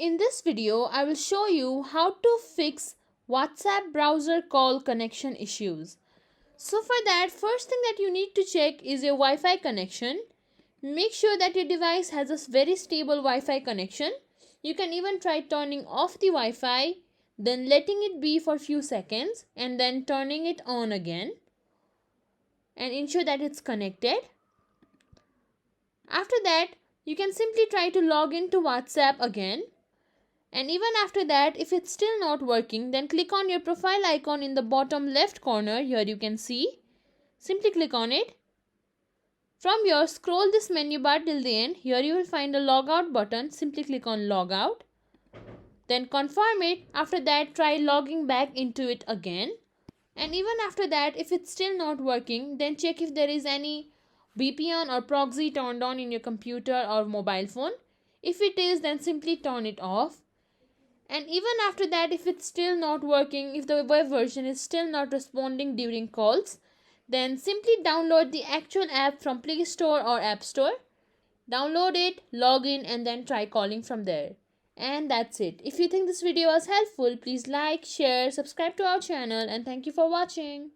In this video, I will show you how to fix WhatsApp browser call connection issues. So for that, first thing that you need to check is your Wi-Fi connection. Make sure that your device has a very stable Wi-Fi connection. You can even try turning off the Wi-Fi, then letting it be for a few seconds and then turning it on again and ensure that it's connected. After that, you can simply try to log into WhatsApp again. And even after that, if it's still not working, then click on your profile icon in the bottom left corner. Here you can see. Simply click on it. From here, scroll this menu bar till the end. Here you will find a logout button. Simply click on logout. Then confirm it. After that, try logging back into it again. And even after that, if it's still not working, then check if there is any VPN or proxy turned on in your computer or mobile phone. If it is, then simply turn it off. And even after that, if it's still not working, if the web version is still not responding during calls, then simply download the actual app from Play Store or App Store. Download it, log in and then try calling from there. And that's it. If you think this video was helpful, please like, share, subscribe to our channel and thank you for watching.